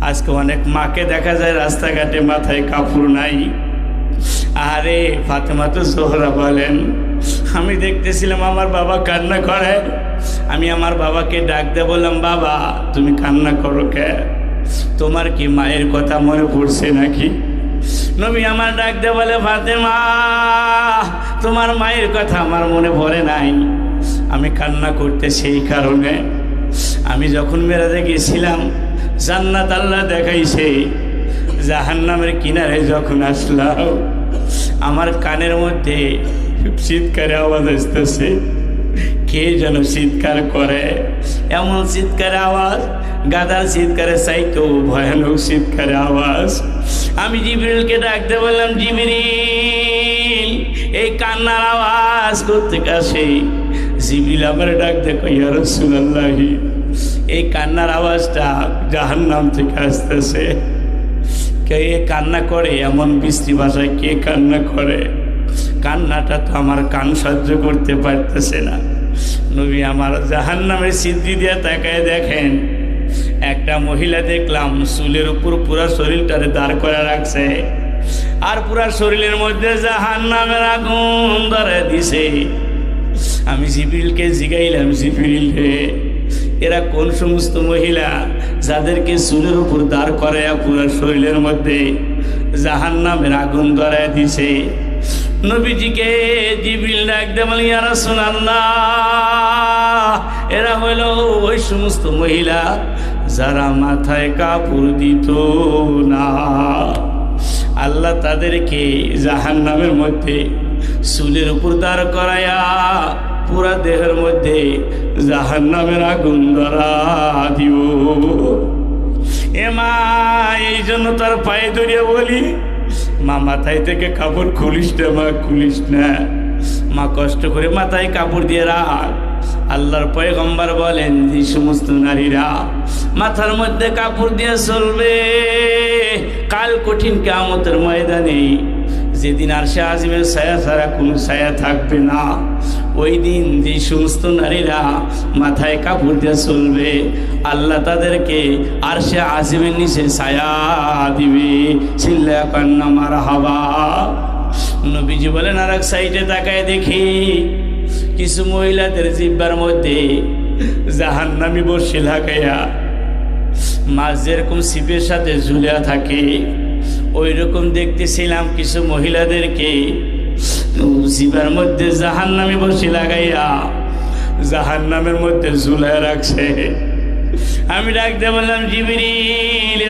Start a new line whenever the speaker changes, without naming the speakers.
আজকে অনেক মাকে দেখা যায় রাস্তাঘাটে মাথায় কাপড় নাই। আরে ফাতেমা তো জোহরা বলেন, আমি দেখতেছিলাম আমার বাবা কান্না করে। আমি আমার বাবাকে ডাক দিয়ে বললাম, বাবা তুমি কান্না করো কে? তোমার কি মায়ের কথা মনে পড়ছে নাকি? নবী আমার ডাক দিয়ে বলে, ফাতেমা তোমার মায়ের কথা আমার মনে পড়ে নাই। আমি কান্না করতে সেই কারণে, আমি যখন মেরাজে গেছিলাম জান্নাত আল্লাহ দেখাইছে, জাহান্নামের কিনারে যখন আসলাম আমার কানের মধ্যে চিৎকারে আওয়াজ আসতেছে। কে যেন চিৎকার করে, এমন চিৎকারে আওয়াজ, গাদার চিৎকারে চাইতেও ভয়ানক চিৎকারে আওয়াজ। আমি জিবরিলকে ডাকতে বললাম, জিবরিল এই কান্নার আওয়াজ কোত্থেকে আসে? জিবরিল আমার ডাকতে কই, ইয়া রাসূলুল্লাহ এই কান্নার আওয়াজটা জাহান্নাম থেকে আসতেছে। কে কান্না করে? এমন বৃষ্টি ভাষায় কে কান্না করে? কান্নাটা তো আমার কান সহ্য করতে পারতেছে না। নবী আমার জাহান্নামের সিদ্ধি দিয়ে তাকায় দেখেন, একটা মহিলা দেখলাম চুলের উপর পুরা শরীরটারে দাঁড় করে রাখছে, আর পুরা শরীরের মধ্যে জাহান্নামের আগুন ধরে দিছে। আমি জিবরিলকে জিগাইলাম, জিবরিল রে এরা কোন সমস্ত মহিলা যাদেরকে চুলের উপর দাঁড় করাইয়া পুরা শরীরের মধ্যে জাহান্নামের আগুন ধরায় দিছে? নবীজিকে জিবরিল ডাকতে বলে, ইয়া রাসূলুল্লাহ এরা হইল ওই সমস্ত মহিলা যারা মাথায় কাপড় দিত না। আল্লাহ তাদেরকে জাহান্নামের মধ্যে চুলের উপর দাঁড় করাইয়া পুরা দেহের মধ্যে জাহান্নামের আগুন ধরা দিও। এ মা, এই জন্য তার পায়ে ধরিয়ে বলি, মা মাথায় থেকে কাপড় খুলিস না, মা খুলিস না, মা কষ্ট করে মাথায় কাপড় দিয়ে রাখ। আল্লাহর পয়গম্বর বলেন, যে সমস্ত নারীরা মাথার মধ্যে কাপড় দিয়ে চলবে কাল কঠিন কিয়ামতের ময়দানে, যেদিন আরশে আজিমের ছায়া ছাড়া কোনো ছায়া থাকবে না, ওই দিন যে সমস্ত নারীরা মাথায় কাপড় দিয়ে চলবে আল্লাহ তাদেরকে আরশে আজিমের নিচে ছায়া দিবে। চিল্লা কান্না মারহাবা। নবীজি বলেন, আর এক সাইডে তাকায় দেখি কিছু মহিলাদের জিহ্বার মধ্যে জাহান্নামী বর্ষি লাগাইয়া মাছ যেরকম ছিপের সাথে ঝুলিয়া থাকে, ওই রকম দেখতেছিলাম কিছু মহিলাদেরকে জিহ্বার মধ্যে জাহান্নামী বর্ষি লাগাইয়া জাহান্নামের মধ্যে ঝুলাইয়া রাখছে। আমি ডাকতে বললাম, জিবরিল